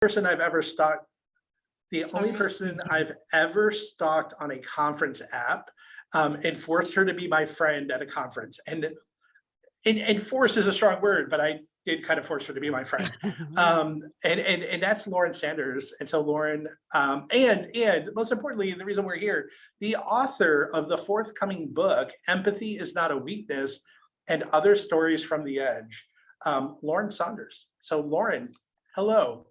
person I've ever stalked, the only Sorry. person I've ever stalked on a conference app, and forced her to be my friend at a conference. And force is a strong word, but I did kind of force her to be my friend. And that's Lauren Sanders. And so Lauren, and most importantly, the reason we're here, the author of the forthcoming book, Empathy is Not a Weakness, and Other Stories from the Edge, Lauren Saunders. So Lauren, hello.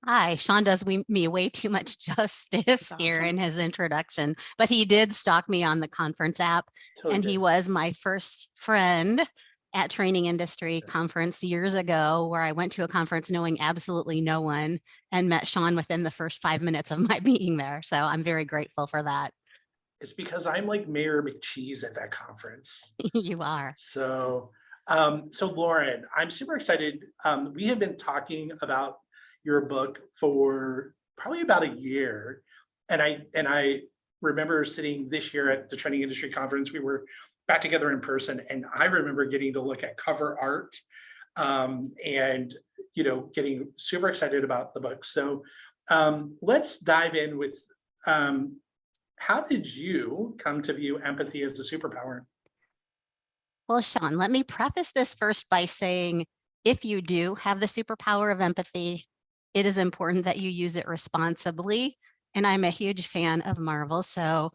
Hi, Sean does me way too much justice here in his introduction, but he did stalk me on the conference app, Totally and he did. was my first friend at Training Industry Conference years ago, where I went to a conference knowing absolutely no one and met Sean within the first 5 minutes of my being there. So I'm very grateful for that. It's because I'm like Mayor McCheese at that conference. You are. So, so Lauren, I'm super excited. We have been talking about your book for probably about a year, and I remember sitting this year at the Training Industry Conference. We were back together in person, and I remember getting to look at cover art, and getting super excited about the book. So, let's dive in with how did you come to view empathy as a superpower? Well, Sean, let me preface this first by saying, if you do have the superpower of empathy, it is important that you use it responsibly. And I'm a huge fan of Marvel. So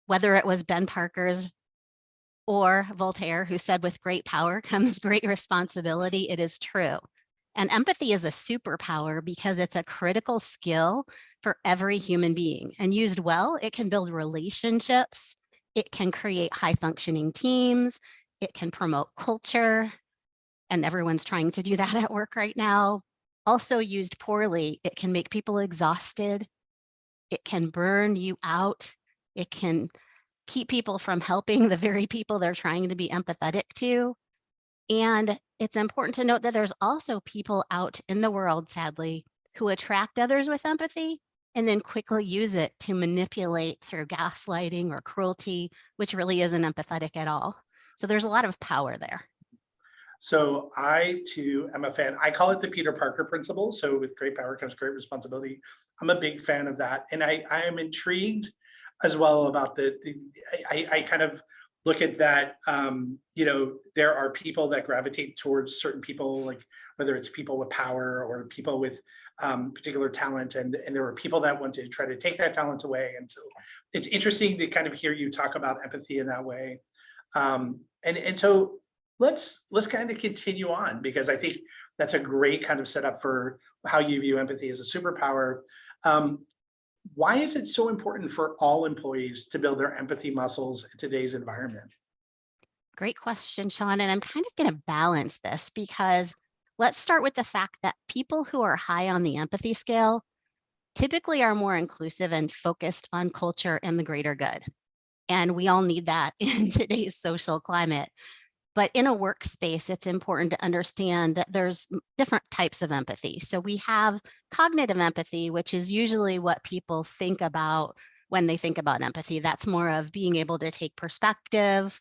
whether it was Ben Parker's or Voltaire, who said, with great power comes great responsibility, it is true. And empathy is a superpower because it's a critical skill for every human being. And used well, it can build relationships. It can create high functioning teams. It can promote culture. And everyone's trying to do that at work right now. Also used poorly, it can make people exhausted. It can burn you out. It can keep people from helping the very people they're trying to be empathetic to. And it's important to note that there's also people out in the world, sadly, who attract others with empathy and then quickly use it to manipulate through gaslighting or cruelty, which really isn't empathetic at all. So there's a lot of power there. So I too am a fan. I call it the Peter Parker principle. So with great power comes great responsibility. I'm a big fan of that. And I am intrigued as well about I kind of look at that, there are people that gravitate towards certain people, like whether it's people with power or people with particular talent. And there are people that want to try to take that talent away. And so it's interesting to kind of hear you talk about empathy in that way. And so let's kind of continue on, because I think that's a great kind of setup for how you view empathy as a superpower. Why is it so important for all employees to build their empathy muscles in today's environment? Great question, Sean. And I'm kind of going to balance this, because let's start with the fact that people who are high on the empathy scale typically are more inclusive and focused on culture and the greater good. And we all need that in today's social climate. But in a workspace, it's important to understand that there's different types of empathy. So we have cognitive empathy, which is usually what people think about when they think about empathy. That's more of being able to take perspective.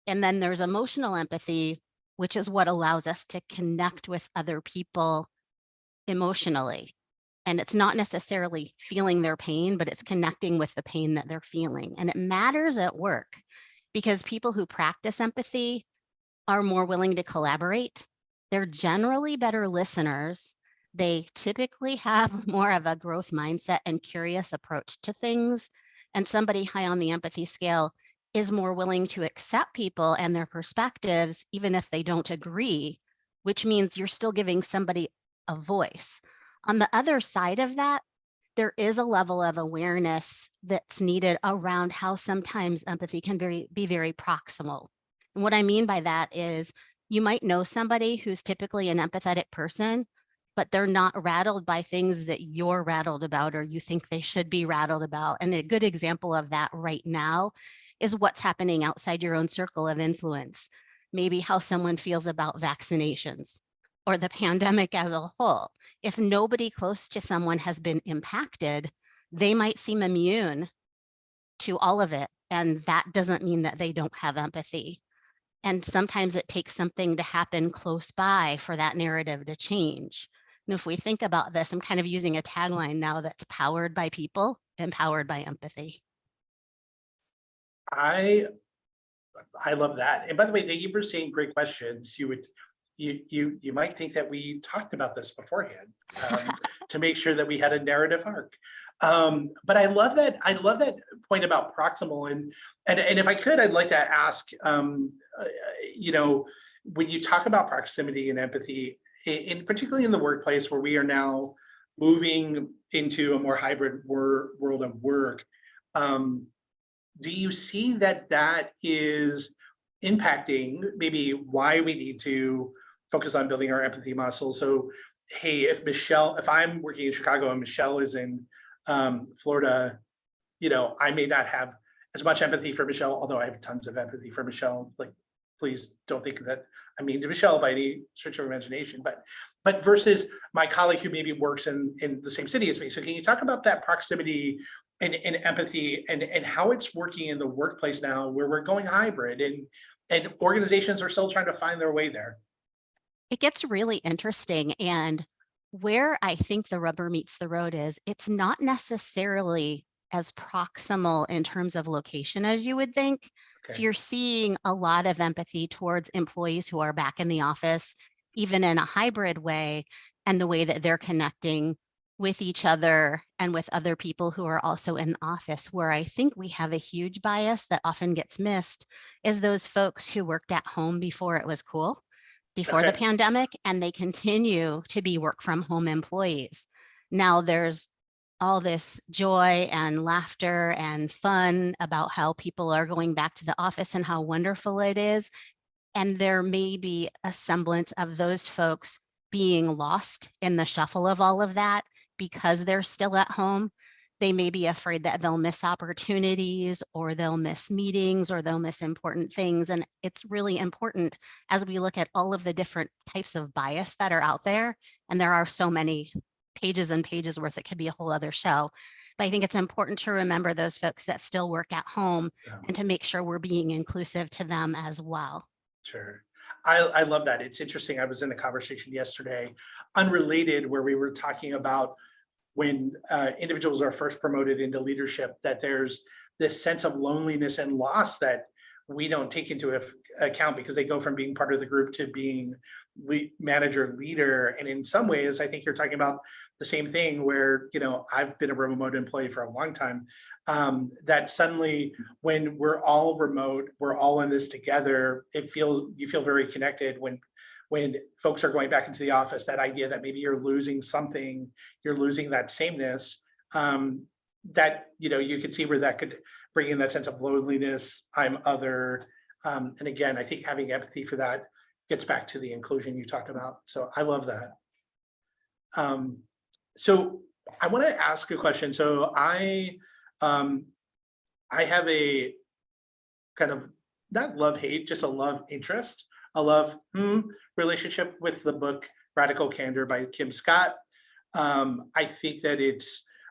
And then there's emotional empathy, which is what allows us to connect with other people emotionally. And it's not necessarily feeling their pain, but it's connecting with the pain that they're feeling. And it matters at work, because people who practice empathy are more willing to collaborate. They're generally better listeners. They typically have more of a growth mindset and curious approach to things. And somebody high on the empathy scale is more willing to accept people and their perspectives, even if they don't agree, which means you're still giving somebody a voice. On the other side of that, there is a level of awareness that's needed around how sometimes empathy can be very proximal. And what I mean by that is, you might know somebody who's typically an empathetic person, but they're not rattled by things that you're rattled about or you think they should be rattled about. And a good example of that right now is what's happening outside your own circle of influence. Maybe how someone feels about vaccinations or the pandemic as a whole. If nobody close to someone has been impacted, they might seem immune to all of it. And that doesn't mean that they don't have empathy. And sometimes it takes something to happen close by for that narrative to change. And if we think about this, I'm kind of using a tagline now that's powered by people, empowered by empathy. I I love that. And by the way, thank you for saying great questions. You might think that we talked about this beforehand, to make sure that we had a narrative arc. But I love that point about proximal, and if I could, I'd like to ask, you know, when you talk about proximity and empathy, in particularly in the workplace where we are now moving into a more hybrid world of work. Um, do you see that that is impacting maybe why we need to focus on building our empathy muscle? So, hey, if I'm working in Chicago and Michelle is in Florida, I may not have as much empathy for Michelle, although I have tons of empathy for Michelle. Like, please don't think that I mean to Michelle by any stretch of imagination, but versus my colleague who maybe works in the same city as me. So can you talk about that proximity and empathy and how it's working in the workplace now where we're going hybrid and organizations are still trying to find their way there? It gets really interesting. And where I think the rubber meets the road is it's not necessarily as proximal in terms of location as you would think. So Okay. you're seeing a lot of empathy towards employees who are back in the office, even in a hybrid way, and the way that they're connecting with each other and with other people who are also in the office. Where I think we have a huge bias that often gets missed is those folks who worked at home before it was cool, before the Okay. pandemic, and they continue to be work from home employees. Now there's all this joy and laughter and fun about how people are going back to the office and how wonderful it is. And there may be a semblance of those folks being lost in the shuffle of all of that because they're still at home. They may be afraid that they'll miss opportunities or they'll miss meetings or they'll miss important things. And it's really important as we look at all of the different types of bias that are out there. And there are so many pages and pages worth, it could be a whole other show. But I think it's important to remember those folks that still work at home Yeah. and to make sure we're being inclusive to them as well. Sure. I love that. It's interesting. I was in a conversation yesterday, unrelated, where we were talking about when individuals are first promoted into leadership, that there's this sense of loneliness and loss that we don't take into account because they go from being part of the group to being manager leader. And in some ways, I think you're talking about the same thing where, I've been a remote employee for a long time. That suddenly when we're all remote, we're all in this together, you feel very connected when folks are going back into the office, that idea that maybe you're losing something, you're losing that sameness, that, you could see where that could bring in that sense of loneliness, I'm other. And again, I think having empathy for that gets back to the inclusion you talked about. So I love that. So I want to ask a question. So um, I have a kind of not love hate, just a love interest, a love relationship with the book Radical Candor by Kim Scott. I think that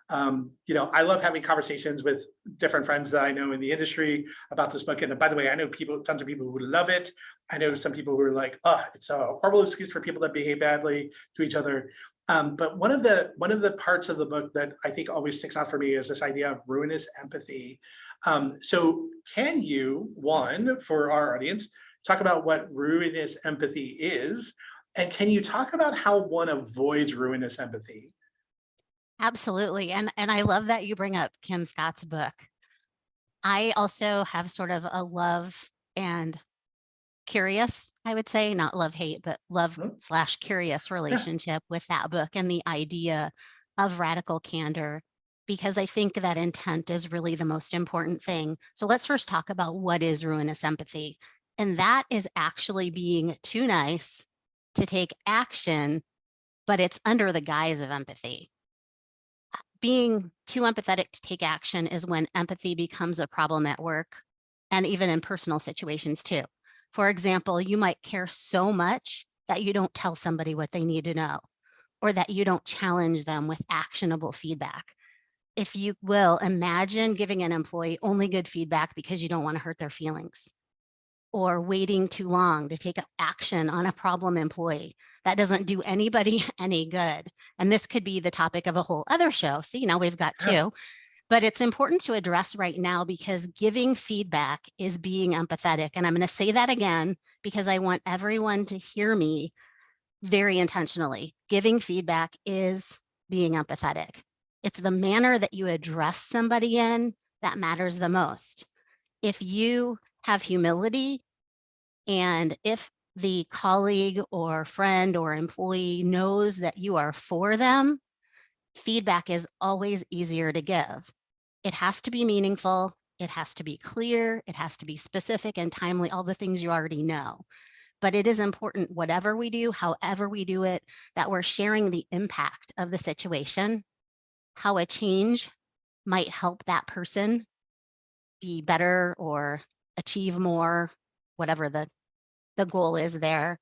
I love having conversations with different friends that I know in the industry about this book. And by the way, I know tons of people who love it. I know some people who are like, oh, it's a horrible excuse for people to behave badly to each other. But one of the parts of the book that I think always sticks out for me is this idea of ruinous empathy. So can you, one, for our audience, talk about what ruinous empathy is? And can you talk about how one avoids ruinous empathy? Absolutely. And I love that you bring up Kim Scott's book. I also have sort of a love and curious, I would say, not love hate, but love Hmm? slash curious Yeah. relationship with that book and the idea of radical candor, because I think that intent is really the most important thing. So let's first talk about what is ruinous empathy. And that is actually being too nice to take action, but it's under the guise of empathy. Being too empathetic to take action is when empathy becomes a problem at work and even in personal situations too. For example, you might care so much that you don't tell somebody what they need to know, or that you don't challenge them with actionable feedback. If you will, imagine giving an employee only good feedback because you don't want to hurt their feelings. or waiting too long to take action on a problem employee. That doesn't do anybody any good. And this could be the topic of a whole other show. See, now we've got Yeah. two. But it's important to address right now because giving feedback is being empathetic. And I'm going to say that again because I want everyone to hear me very intentionally. Giving feedback is being empathetic. It's the manner that you address somebody in that matters the most. If you have humility and if the colleague or friend or employee knows that you are for them, feedback is always easier to give. It has to be meaningful. It has to be clear. It has to be specific and timely, all the things you already know. But it is important, whatever we do, however we do it, that we're sharing the impact of the situation, how a change might help that person be better or achieve more, whatever the goal is there.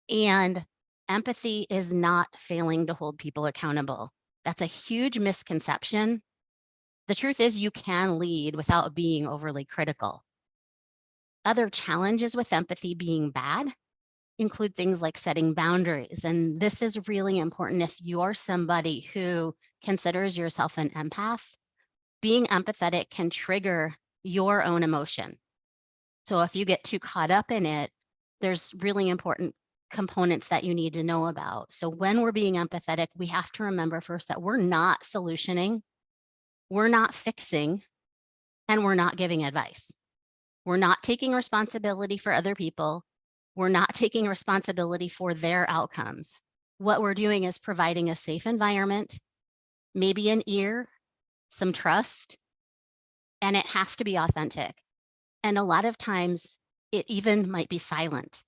And empathy is not failing to hold people accountable. That's a huge misconception. The truth is you can lead without being overly critical. Other challenges with empathy being bad include things like setting boundaries. And this is really important if you're somebody who considers yourself an empath. Being empathetic can trigger your own emotion. So if you get too caught up in it, there's really important components that you need to know about. So when we're being empathetic, we have to remember first that we're not solutioning, we're not fixing, and we're not giving advice. We're not taking responsibility for other people. We're not taking responsibility for their outcomes. What we're doing is providing a safe environment, maybe an ear, some trust, and it has to be authentic. And a lot of times it even might be silent.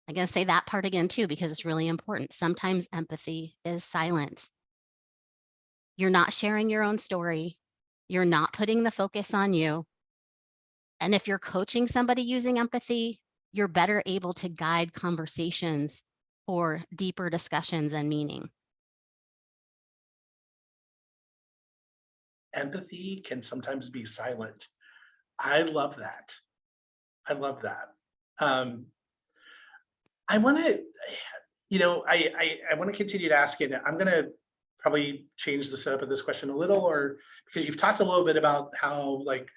I'm going to say that part again too, because it's really important. Sometimes empathy is silent. You're not sharing your own story. You're not putting the focus on you. And if you're coaching somebody using empathy, you're better able to guide conversations for deeper discussions and meaning. Empathy can sometimes be silent. I love that. I love that. Um, I want to, I want to continue to ask it. I'm going to probably change the setup of this question a little, or because you've talked a little bit about how like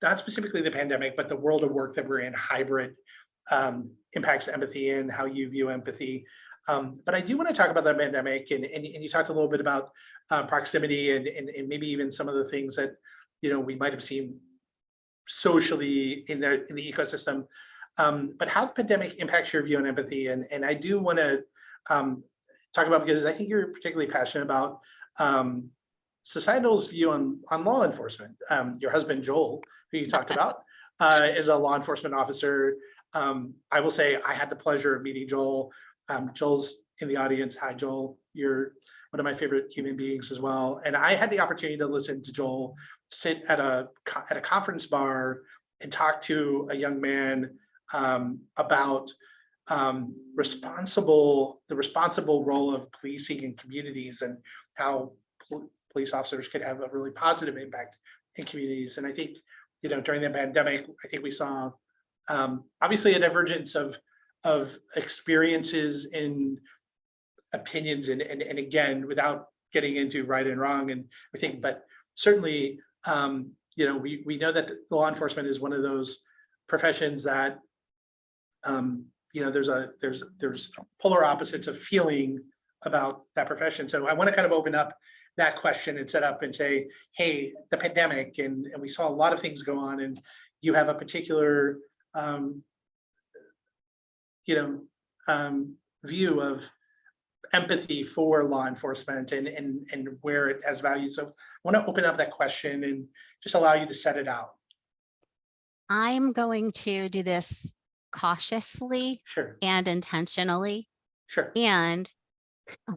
not specifically the pandemic, but the world of work that we're in, hybrid, impacts empathy and how you view empathy. But I do want to talk about the pandemic, and you talked a little bit about proximity and maybe even some of the things that we might have seen socially in the ecosystem. But how the pandemic impacts your view on empathy, and I do want to talk about, because I think you're particularly passionate about societal's view on law enforcement. Your husband Joel, who you talked about, is a law enforcement officer. I will say I had the pleasure of meeting Joel. Joel's in the audience. Hi, Joel. You're one of my favorite human beings as well. And I had the opportunity to listen to Joel sit at a conference bar and talk to a young man about the responsible role of policing in communities, and how police officers could have a really positive impact in communities. And I think, during the pandemic, I think we saw obviously a divergence of experiences and opinions, and again, without getting into right and wrong and everything, but certainly, we know that law enforcement is one of those professions that there's polar opposites of feeling about that profession. So I want to kind of open up that question and set up and say, hey, the pandemic, and we saw a lot of things go on, and you have a particular view of empathy for law enforcement and where it has value. So I want to open up that question and just allow you to set it out. I'm going to do this cautiously Sure. and intentionally. Sure. And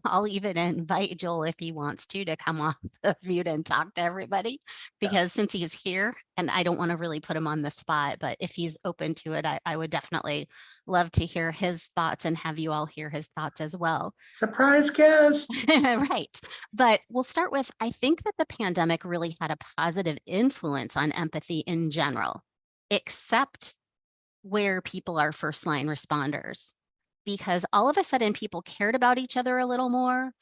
I'll even invite Joel if he wants to come off the mute and talk to everybody, because since he's here, and I don't want to really put him on the spot, but if he's open to it, I would definitely love to hear his thoughts and have you all hear his thoughts as well. Surprise guest. Right. But we'll start with, I think that the pandemic really had a positive influence on empathy in general. except where people are first line responders, because all of a sudden people cared about each other a little more.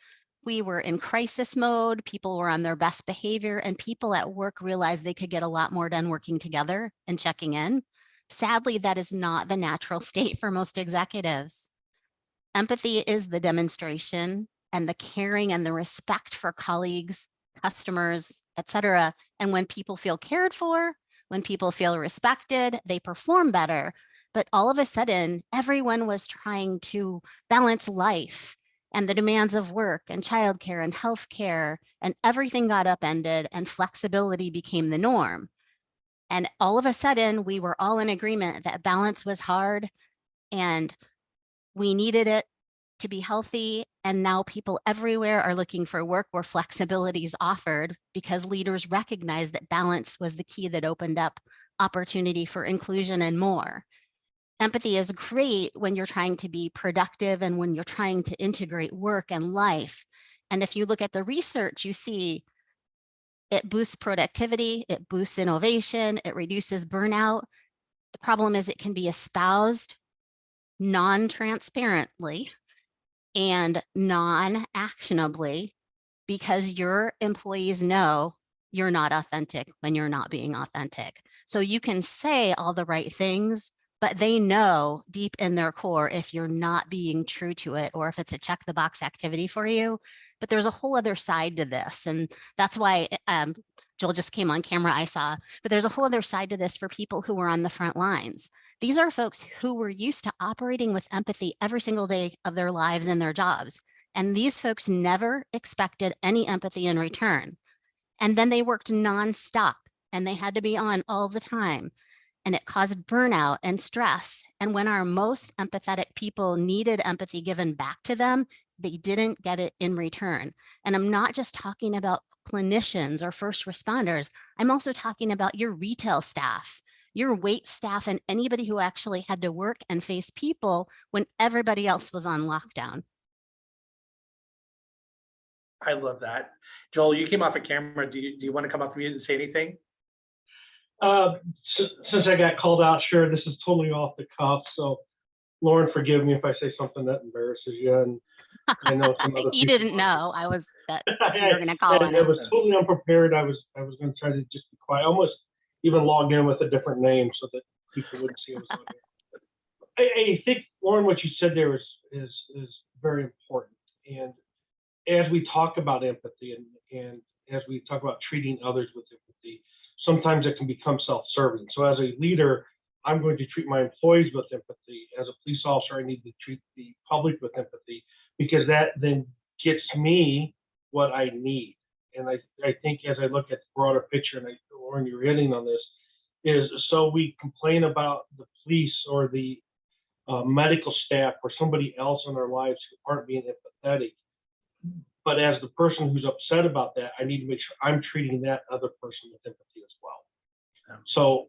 We were in crisis mode, people were on their best behavior, and people at work realized they could get a lot more done working together and checking in. Sadly, that is not the natural state for most executives. Empathy is the demonstration and the caring and the respect for colleagues, customers, etc. And when people feel cared for, when people feel respected, they perform better. But all of a sudden, everyone was trying to balance life and the demands of work and childcare and healthcare, and everything got upended and flexibility became the norm. And all of a sudden, we were all in agreement that balance was hard and we needed it to be healthy. And now people everywhere are looking for work where flexibility is offered because leaders recognize that balance was the key that opened up opportunity for inclusion and more. Empathy is great when you're trying to be productive and when you're trying to integrate work and life. And if you look at the research, you see it boosts productivity, it boosts innovation, it reduces burnout. The problem is it can be espoused non-transparently and non-actionably because your employees know you're not authentic when you're not being authentic. So you can say all the right things, but they know deep in their core if you're not being true to it or if it's a check the box activity for you. But there's a whole other side to this. And that's why Joel just came on camera, I saw, but there's a whole other side to this for people who are on the front lines. These are folks who were used to operating with empathy every single day of their lives and their jobs. And these folks never expected any empathy in return. And then they worked nonstop and they had to be on all the time. And it caused burnout and stress. And when our most empathetic people needed empathy given back to them, they didn't get it in return. And I'm not just talking about clinicians or first responders. I'm also talking about your retail staff, your wait staff, and anybody who actually had to work and face people when everybody else was on lockdown. I love that. Joel, you came off a camera. Do you want to come off mute and say anything? Since I got called out, sure, this is totally off the cuff. So, Lauren, forgive me if I say something that embarrasses you. And I know some other You didn't know I was that you were going to call on it. I it. was totally unprepared. I was going to try to just be quiet. I almost even logged in with a different name so that people wouldn't see I was on here. I think, Lauren, what you said there is very important. And as we talk about empathy and as we talk about treating others with empathy, sometimes it can become self-serving. So as a leader, I'm going to treat my employees with empathy. As a police officer, I need to treat the public with empathy because that then gets me what I need. And I think as I look at the broader picture, and Lauren, you're hitting on this, is so we complain about the police or the medical staff or somebody else in our lives who aren't being empathetic. But as the person who's upset about that, I need to make sure I'm treating that other person with empathy as well. Yeah. So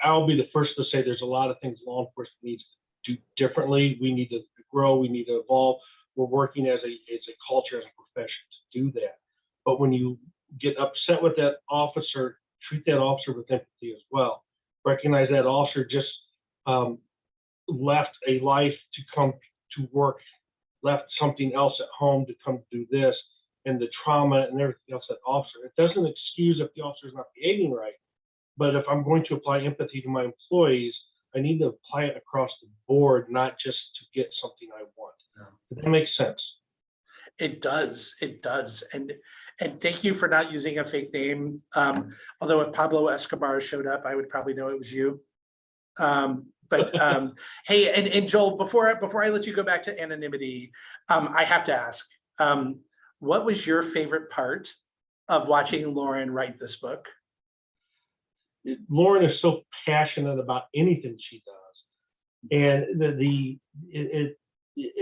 I'll be the first to say there's a lot of things law enforcement needs to do differently. We need to grow. We need to evolve. We're working as a culture, as a profession to do that. But when you get upset with that officer, treat that officer with empathy as well. Recognize that officer just left a life to come to work, left something else at home to come do this, and the trauma and everything else that officer. It doesn't excuse if the officer is not behaving right, but if I'm going to apply empathy to my employees, I need to apply it across the board, not just to get something I want. Yeah. Does that make sense? It does. It does. And thank you for not using a fake name. Although if Pablo Escobar showed up, I would probably know it was you. Hey, and Joel, before I let you go back to anonymity, I have to ask, what was your favorite part of watching Lauren write this book? Lauren is so passionate about anything she does, and it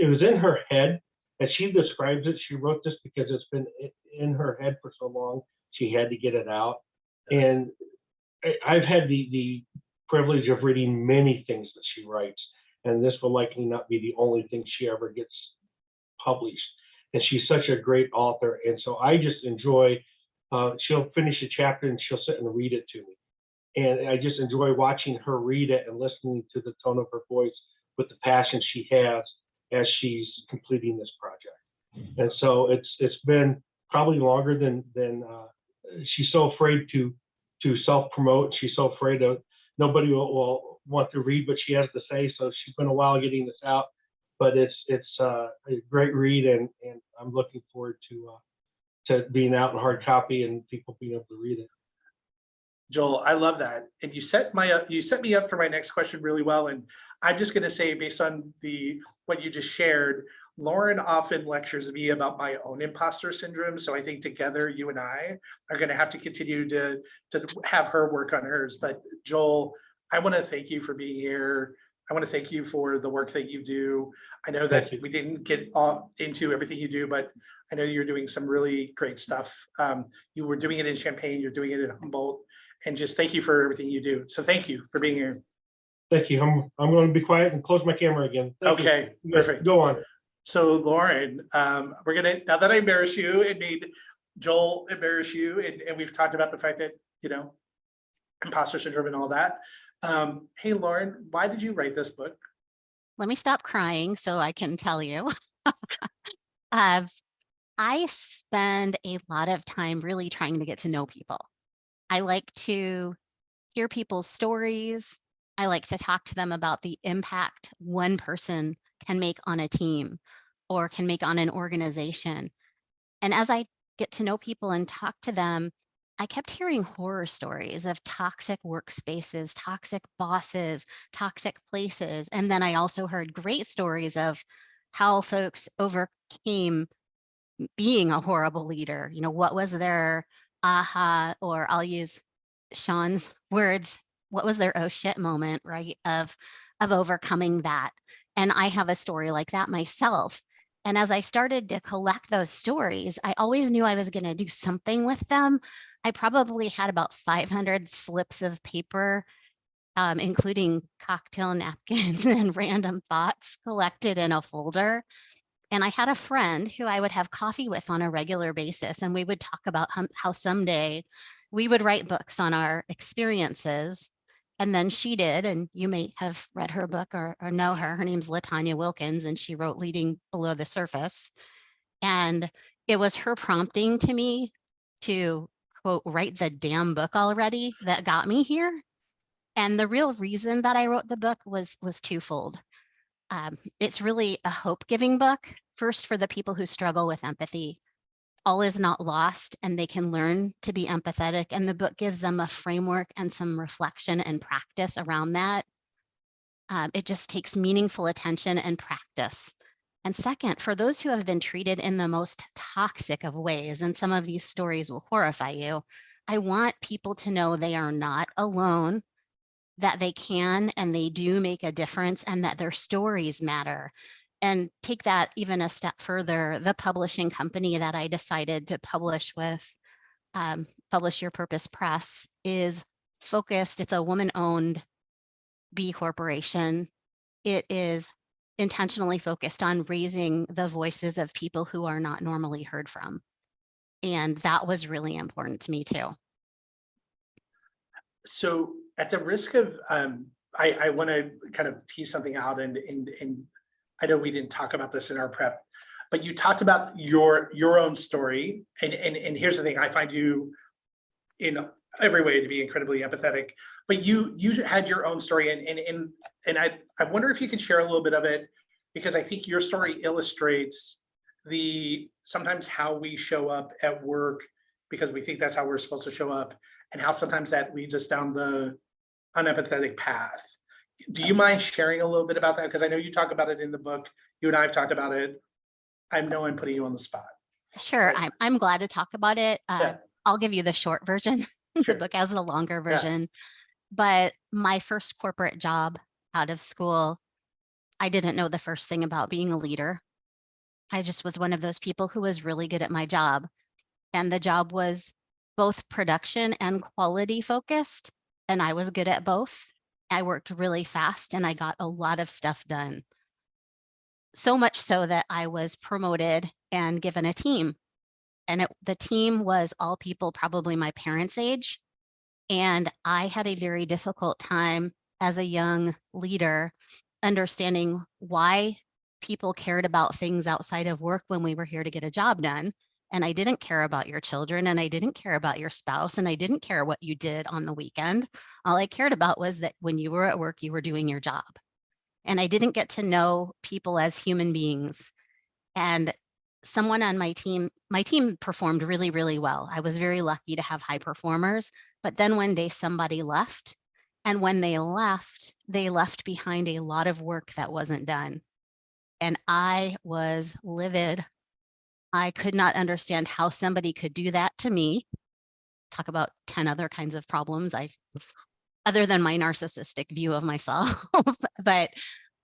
was in her head as she describes it. She wrote this because it's been in her head for so long. She had to get it out, and I've had the privilege of reading many things that she writes, and this will likely not be the only thing she ever gets published. And she's such a great author, and so I just enjoy. She'll finish a chapter and she'll sit and read it to me. And I just enjoy watching her read it and listening to the tone of her voice with the passion she has as she's completing this project. And so it's been probably longer than she's so afraid to self-promote. She's so afraid of nobody will want to read what she has to say. So she's been a while getting this out, but it's a great read, and I'm looking forward to being out in hard copy and people being able to read it. Joel, I love that. And you set me up for my next question really well. And I'm just going to say, based on what you just shared, Lauren often lectures me about my own imposter syndrome. So I think together, you and I are going to have to continue to have her work on hers. But Joel, I want to thank you for being here. I want to thank you for the work that you do. I know that we didn't get into everything you do, but I know you're doing some really great stuff. You were doing it in Champaign, you're doing it in Humboldt, and just thank you for everything you do. So thank you for being here. Thank you. I'm going to be quiet and close my camera again. Okay, perfect. Go on. So Lauren, we're gonna, now that I embarrass you and made Joel embarrass you, and we've talked about the fact that, imposter syndrome and all that. Hey, Lauren, why did you write this book? Let me stop crying so I can tell you. I spend a lot of time really trying to get to know people. I like to hear people's stories. I like to talk to them about the impact one person can make on a team or can make on an organization. And as I get to know people and talk to them, I kept hearing horror stories of toxic workspaces, toxic bosses, toxic places. And then I also heard great stories of how folks overcame being a horrible leader. What was their aha, or I'll use Sean's words, what was their oh shit moment, right? Of overcoming that. And I have a story like that myself. And as I started to collect those stories, I always knew I was going to do something with them. I probably had about 500 slips of paper, including cocktail napkins and random thoughts collected in a folder. And I had a friend who I would have coffee with on a regular basis, and we would talk about how someday we would write books on our experiences. And then she did, and you may have read her book or know her. Her name's LaTanya Wilkins, and she wrote Leading Below the Surface. And it was her prompting to me to, quote, write the damn book already that got me here. And the real reason that I wrote the book was twofold. It's really a hope-giving book, first for the people who struggle with empathy. All is not lost, and they can learn to be empathetic. And the book gives them a framework and some reflection and practice around that. It just takes meaningful attention and practice. And second, for those who have been treated in the most toxic of ways, and some of these stories will horrify you, I want people to know they are not alone, that they can and they do make a difference, and that their stories matter. And take that even a step further, the publishing company that I decided to publish with, Publish Your Purpose Press, is focused. It's a woman-owned B corporation. It is intentionally focused on raising the voices of people who are not normally heard from. And that was really important to me too. So at the risk of, I want to kind of tease something out, and I know we didn't talk about this in our prep, but you talked about your own story. And here's the thing, I find you in every way to be incredibly empathetic, but you had your own story, and I wonder if you could share a little bit of it, because I think your story illustrates sometimes how we show up at work because we think that's how we're supposed to show up, and how sometimes that leads us down the unempathetic path. Do you mind sharing a little bit about that? Because I know you talk about it in the book. You and I have talked about it. I know I'm putting you on the spot. Sure, I'm glad to talk about it. Yeah. I'll give you the short version. Sure. The book has the longer Yeah. version. But my first corporate job out of school, I didn't know the first thing about being a leader. I just was one of those people who was really good at my job. And the job was both production and quality focused. And I was good at both. I worked really fast and I got a lot of stuff done. So much so that I was promoted and given a team. And the team was all people probably my parents' age. And I had a very difficult time as a young leader understanding why people cared about things outside of work when we were here to get a job done. And I didn't care about your children, and I didn't care about your spouse, and I didn't care what you did on the weekend. All I cared about was that when you were at work, you were doing your job. And I didn't get to know people as human beings. And someone on my team performed really, really well. I was very lucky to have high performers. But then one day somebody left. And when they left behind a lot of work that wasn't done. And I was livid. I could not understand how somebody could do that to me. Talk about 10 other kinds of problems other than my narcissistic view of myself. But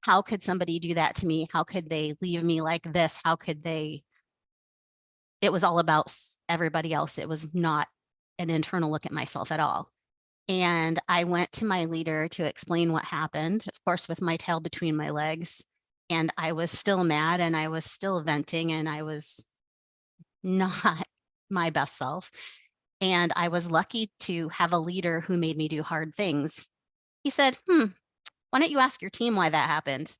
how could somebody do that to me? How could they leave me like this? How could they? It was all about everybody else. It was not an internal look at myself at all. And I went to my leader to explain what happened, of course, with my tail between my legs. And I was still mad, and I was still venting, and I was not my best self. And I was lucky to have a leader who made me do hard things. He said, why don't you ask your team why that happened?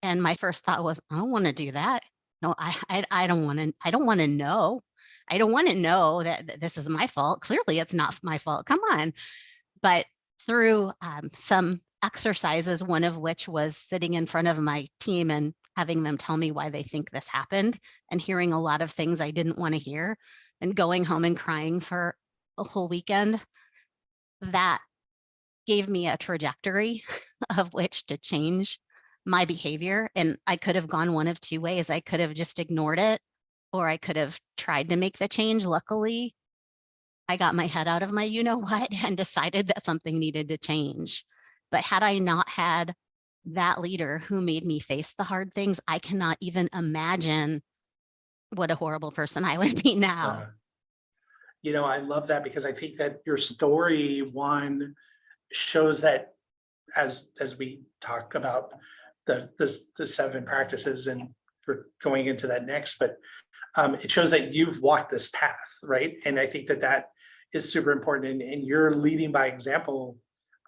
And my first thought was, I don't want to do that. No, I don't want to, I don't want to know. I don't want to know that this is my fault. Clearly it's not my fault. Come on. But through some exercises, one of which was sitting in front of my team and having them tell me why they think this happened, and hearing a lot of things I didn't want to hear, and going home and crying for a whole weekend, that gave me a trajectory of which to change my behavior. And I could have gone one of two ways. I could have just ignored it, or I could have tried to make the change. Luckily, I got my head out of my you-know-what and decided that something needed to change. But had I not had that leader who made me face the hard things, I cannot even imagine what a horrible person I would be now. I love that, because I think that your story, one, shows that as we talk about the 7 practices, and we're going into that next, but it shows that you've walked this path, right? And I think that is super important, and you're leading by example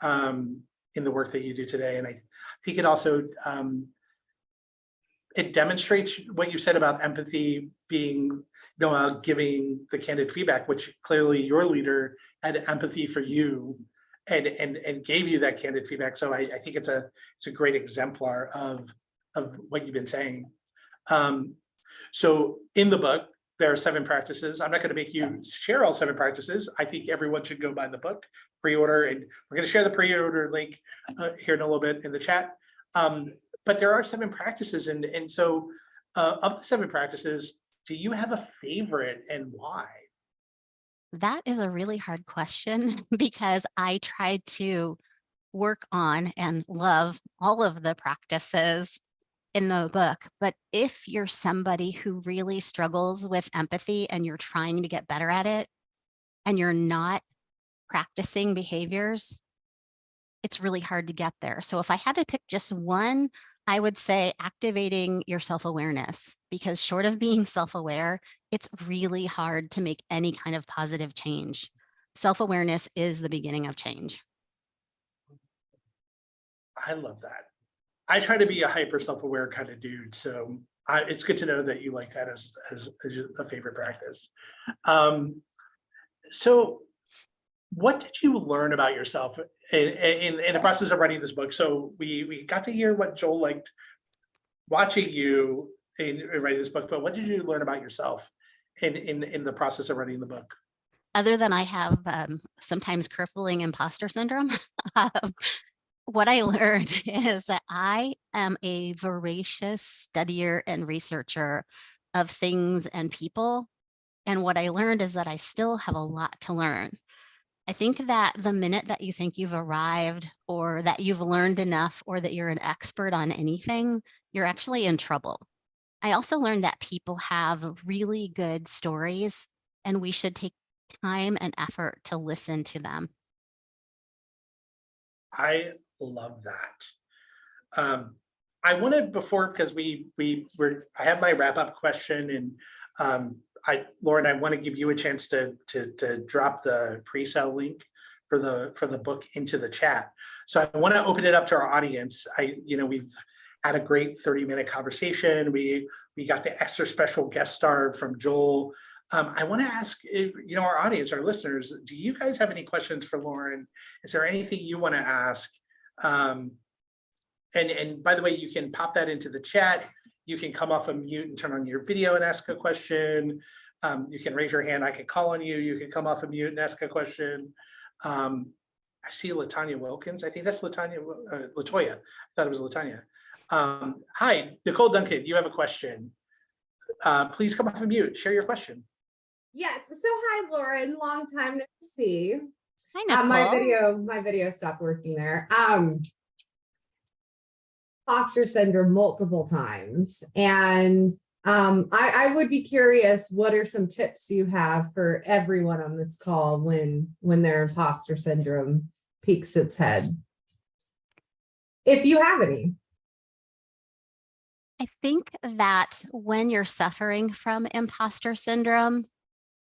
in the work that you do today. And I think it also it demonstrates what you said about empathy being, giving the candid feedback, which clearly your leader had empathy for you and gave you that candid feedback. So I think it's a great exemplar of what you've been saying. So in the book, there are 7 practices. I'm not going to make you share all 7 practices. I think everyone should go buy the book, pre-order, and we're going to share the pre-order link here in a little bit in the chat. But there are 7 practices, and so of the 7 practices, do you have a favorite, and why? That is a really hard question because I tried to work on and love all of the practices in the book. But if you're somebody who really struggles with empathy and you're trying to get better at it and you're not practicing behaviors, it's really hard to get there. So if I had to pick just one, I would say activating your self-awareness, because short of being self-aware, it's really hard to make any kind of positive change. Self-awareness is the beginning of change. I love that. I try to be a hyper self-aware kind of dude, so it's good to know that you like that as a favorite practice. So what did you learn about yourself in the process of writing this book? So we got to hear what Joel liked watching you in writing this book, but what did you learn about yourself in the process of writing the book? Other than I have sometimes crippling imposter syndrome, what I learned is that I am a voracious studier and researcher of things and people. And what I learned is that I still have a lot to learn. I think that the minute that you think you've arrived, or that you've learned enough, or that you're an expert on anything, you're actually in trouble. I also learned that people have really good stories, and we should take time and effort to listen to them. I love that. I wanted before, because I have my wrap up question, and Lauren, I want to give you a chance to drop the pre-sale link for the book into the chat. So I want to open it up to our audience. We've had a great 30-minute conversation. We got the extra special guest star from Joel. I want to ask, our audience, our listeners, do you guys have any questions for Lauren? Is there anything you want to ask? And by the way, you can pop that into the chat. You can come off of mute and turn on your video and ask a question. You can raise your hand. I can call on you. You can come off of mute and ask a question. I see Latanya Wilkins. I think that's Latoya. I thought it was Latanya. Hi, Nicole Duncan, you have a question. Please come off of mute. Share your question. Yes. So hi, Lauren. Long time no see. Hi, Nicole. My video stopped working there. Imposter syndrome multiple times. And I would be curious, what are some tips you have for everyone on this call when their imposter syndrome peeks its head? If you have any. I think that when you're suffering from imposter syndrome,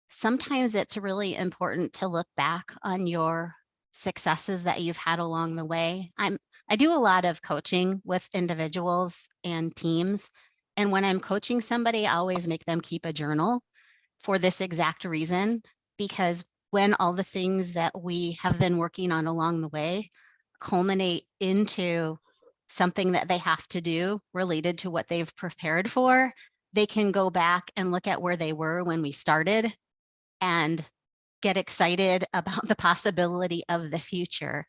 sometimes it's really important to look back on your successes that you've had along the way. I do a lot of coaching with individuals and teams. And when I'm coaching somebody, I always make them keep a journal for this exact reason, because when all the things that we have been working on along the way culminate into something that they have to do related to what they've prepared for, they can go back and look at where they were when we started and get excited about the possibility of the future.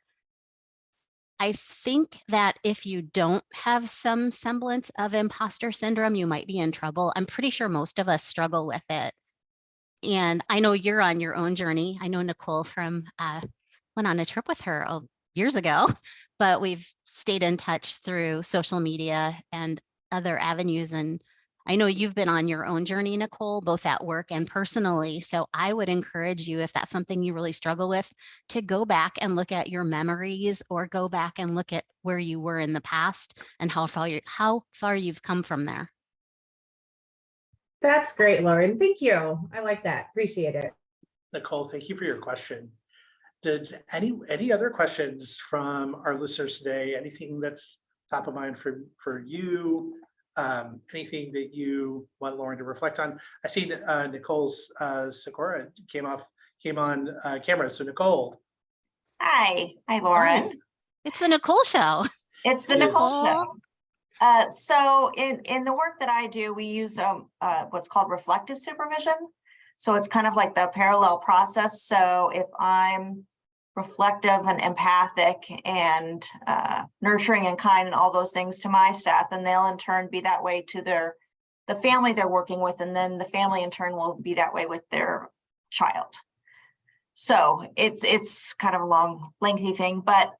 I think that if you don't have some semblance of imposter syndrome, you might be in trouble. I'm pretty sure most of us struggle with it. And I know you're on your own journey. I know Nicole from went on a trip with her years ago, but we've stayed in touch through social media and other avenues. And I know you've been on your own journey, Nicole, both at work and personally. So I would encourage you, if that's something you really struggle with, to go back and look at your memories, or go back and look at where you were in the past and how far you've come from there. That's great, Lauren. Thank you. I like that. Appreciate it. Nicole, thank you for your question. Did any other questions from our listeners today? Anything that's top of mind for you? Anything that you want Lauren to reflect on? I see Nicole's Sakura came on camera. So Nicole. Hi, Lauren. Hi. It's the Nicole Show. It's the Nicole Show. So in the work that I do, we use what's called reflective supervision. So it's kind of like the parallel process. So if I'm reflective and empathic and nurturing and kind and all those things to my staff, and they'll in turn be that way to the family they're working with, and then the family in turn will be that way with their child. So it's kind of a long, lengthy thing, but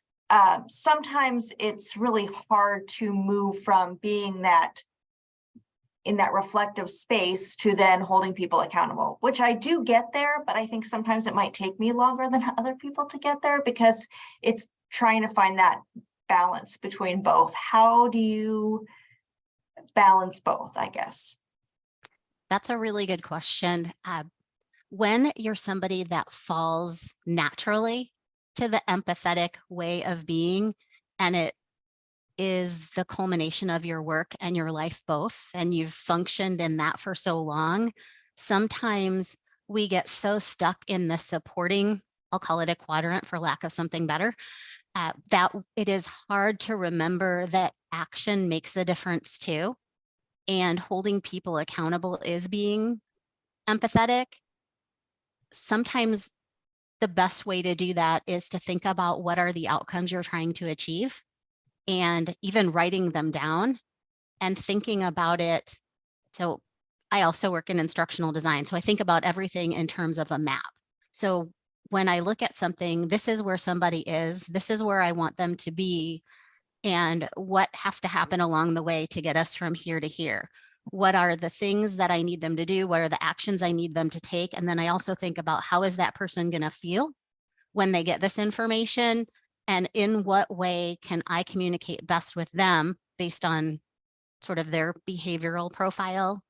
sometimes it's really hard to move from being in that reflective space to then holding people accountable, which I do get there, but I think sometimes it might take me longer than other people to get there, because it's trying to find that balance between both. How do you balance both, I guess? That's a really good question. When you're somebody that falls naturally to the empathetic way of being, and it is the culmination of your work and your life both, and you've functioned in that for so long, sometimes we get so stuck in the supporting, I'll call it a quadrant for lack of something better, that it is hard to remember that action makes a difference too. And holding people accountable is being empathetic. Sometimes the best way to do that is to think about what are the outcomes you're trying to achieve, and even writing them down and thinking about it. So I also work in instructional design, so I think about everything in terms of a map. So when I look at something, this is where somebody is, this is where I want them to be, and what has to happen along the way to get us from here to here. What are the things that I need them to do? What are the actions I need them to take? And then I also think about, how is that person going to feel when they get this information? And in what way can I communicate best with them based on sort of their behavioral profile,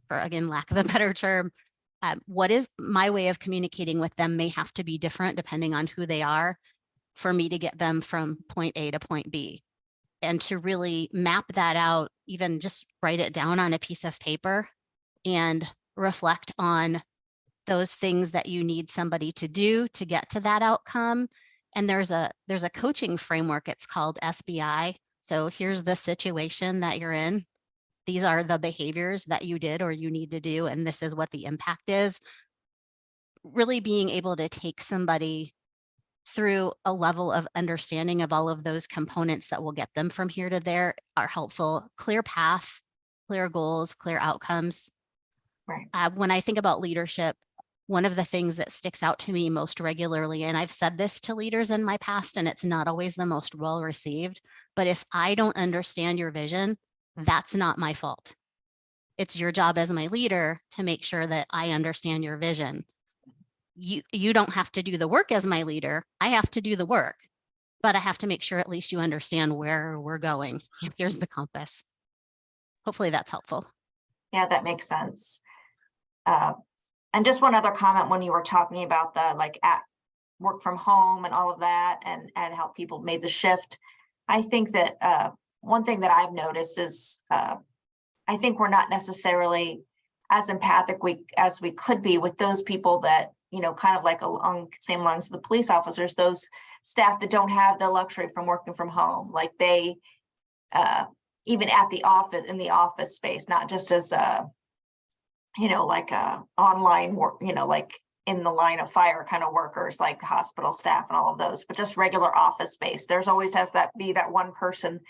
for, again, lack of a better term, What is my way of communicating with them may have to be different depending on who they are for me to get them from point A to point B. And to really map that out, even just write it down on a piece of paper and reflect on those things that you need somebody to do to get to that outcome. And there's a coaching framework, it's called SBI. So here's the situation that you're in. These are the behaviors that you did or you need to do, and this is what the impact is. Really being able to take somebody through a level of understanding of all of those components that will get them from here to there are helpful. Clear path, clear goals, clear outcomes. Right. When I think about leadership, one of the things that sticks out to me most regularly, and I've said this to leaders in my past, and it's not always the most well received, but if I don't understand your vision, that's not my fault. It's your job as my leader to make sure that I understand your vision. You don't have to do the work as my leader. I have to do the work, but I have to make sure at least you understand where we're going. Here's the compass. Hopefully that's helpful. Yeah, that makes sense. And just one other comment when you were talking about the like at work from home and all of that and how people made the shift. I think that one thing that I've noticed is I think we're not necessarily as empathic as we could be with those people that, you know, kind of like along the same lines with the police officers, those staff that don't have the luxury from working from home, like they even at the office, in the office space, not just as a, you know, like a online work, you know, like in the line of fire kind of workers, like hospital staff and all of those, but just regular office space. There's always has that be that one person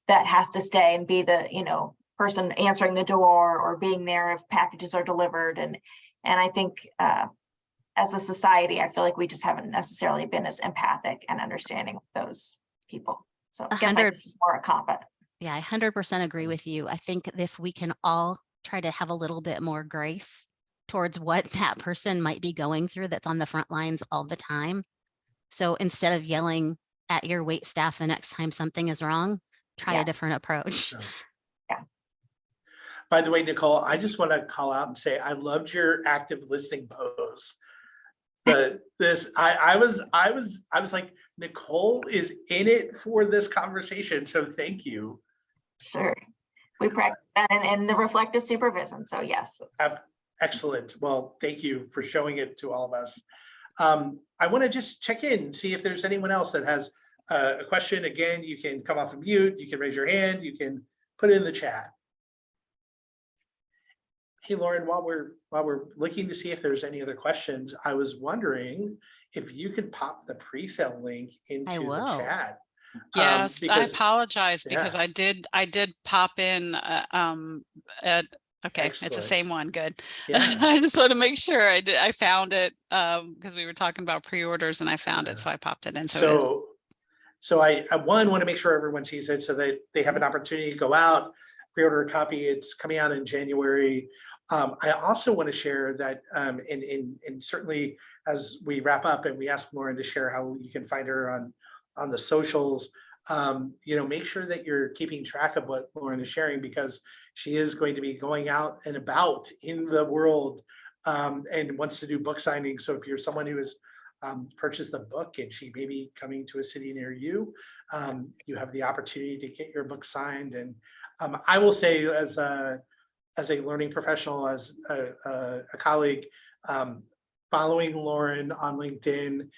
that has to stay and be the, you know, person answering the door or being there if packages are delivered. And I think as a society, I feel like we just haven't necessarily been as empathic and understanding with those people. So I guess it's just more a comment. Yeah, I 100% agree with you. I think if we can all try to have a little bit more grace towards what that person might be going through that's on the front lines all the time. So instead of yelling at your wait staff the next time something is wrong, try a different approach. Yeah. By the way, Nicole, I just want to call out and say I loved your active listening pose. I was like, Nicole is in it for this conversation. So thank you. Sure. We practice that in the reflective supervision. So yes. Excellent. Well, thank you for showing it to all of us. I want to just check in, see if there's anyone else that has a question. Again, you can come off of mute, you can raise your hand, you can put it in the chat. Hey, Lauren, while we're looking to see if there's any other questions, I was wondering if you could pop the pre-sale link into the chat. Yes, I apologize because I did pop in okay, Excellent. it's the same one. Good. Yeah. I just want to make sure I found it because we were talking about pre-orders and I found it, so I popped it in. So I want to make sure everyone sees it so that they have an opportunity to go out, pre-order a copy. It's coming out in January. I also want to share that, and certainly as we wrap up and we ask Lauren to share how you can find her on the socials, make sure that you're keeping track of what Lauren is sharing, because she is going to be going out and about in the world and wants to do book signings. So if you're someone who has purchased the book and she may be coming to a city near you, you have the opportunity to get your book signed. And I will say, as a learning professional, as a colleague, following Lauren on LinkedIn,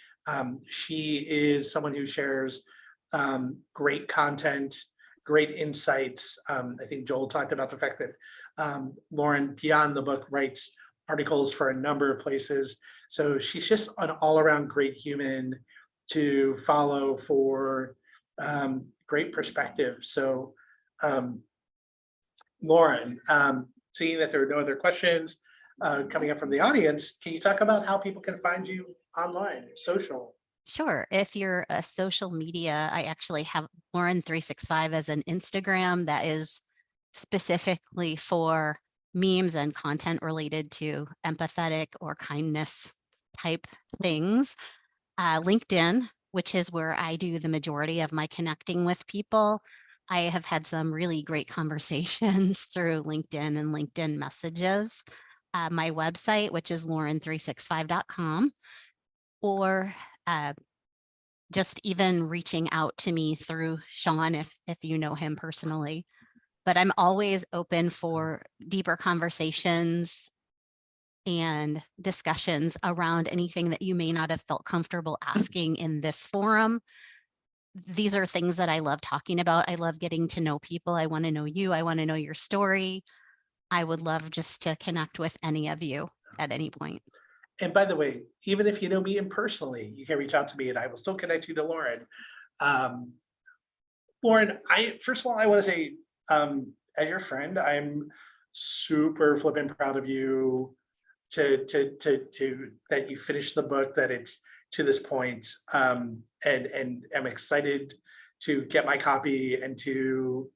she is someone who shares great content, great insights. I think Joel talked about the fact that Lauren, beyond the book, writes articles for a number of places. So she's just an all-around great human to follow for great perspective. So Lauren, seeing that there are no other questions coming up from the audience, can you talk about how people can find you online, social? Sure. If you're a social media, I actually have Lauren365 as an Instagram that is specifically for memes and content related to empathetic or kindness type things. LinkedIn, which is where I do the majority of my connecting with people. I have had some really great conversations through LinkedIn and LinkedIn messages. my website, which is lauren365.com, or just even reaching out to me through Sean if you know him personally. But I'm always open for deeper conversations and discussions around anything that you may not have felt comfortable asking in this forum. These are things that I love talking about. I love getting to know people. I want to know you. I want to know your story. I would love just to connect with any of you at any point. And by the way, even if you know me impersonally, you can reach out to me and I will still connect you to Lauren. Lauren, first of all, I want to say, as your friend, I'm super flipping proud of you to that you finished the book, that it's to this point, and I'm excited to get my copy and to,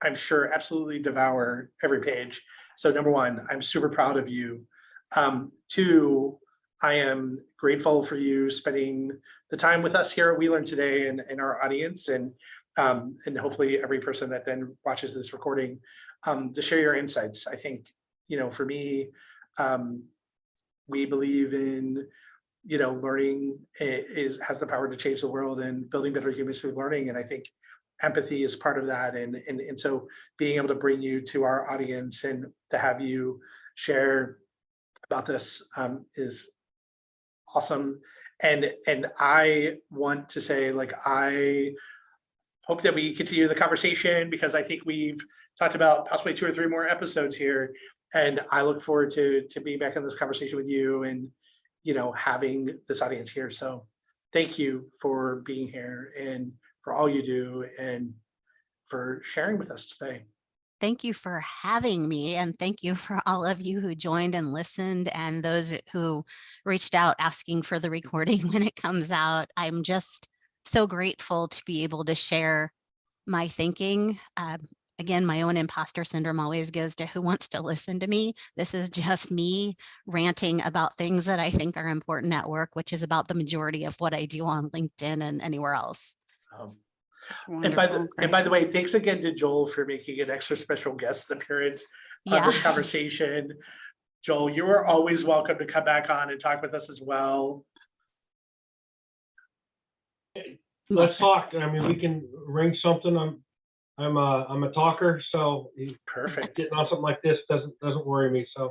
I'm sure, absolutely devour every page. So number one, I'm super proud of you. Two, I am grateful for you spending the time with us here at WeLearn today and our audience, and hopefully every person that then watches this recording, to share your insights. I think, for me, we believe in, learning has the power to change the world, and building better humans through learning. And I think empathy is part of that. And so being able to bring you to our audience and to have you share about this is awesome. And I want to say, I hope that we continue the conversation, because I think we've talked about possibly 2 or 3 more episodes here. And I look forward to being back in this conversation with you and, having this audience here. So thank you for being here and for all you do and for sharing with us today. Thank you for having me, and thank you for all of you who joined and listened, and those who reached out asking for the recording when it comes out. I'm just so grateful to be able to share my thinking. Again, my own imposter syndrome always goes to who wants to listen to me. This is just me ranting about things that I think are important at work, which is about the majority of what I do on LinkedIn and anywhere else. And by the way, thanks again to Joel for making an extra special guest appearance on this conversation. Joel, you are always welcome to come back on and talk with us as well. Let's talk. I mean, we can ring something. I'm a talker, so Perfect. getting on something like this doesn't worry me. So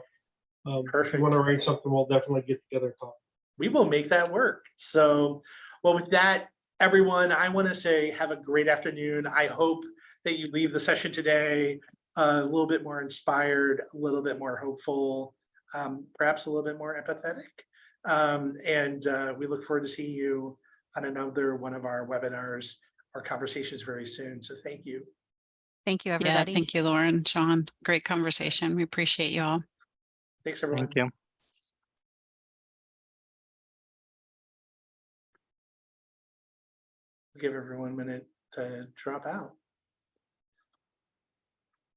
if you want to arrange something, we'll definitely get together and talk. We will make that work. So, well, with that, everyone, I want to say have a great afternoon. I hope that you leave the session today a little bit more inspired, a little bit more hopeful, perhaps a little bit more empathetic. And we look forward to seeing you on another one of our webinars or conversations very soon. So thank you. Thank you, everybody. Yeah, thank you, Lauren, Sean. Great conversation. We appreciate you all. Thanks, everyone. Thank you. Give everyone a minute to drop out.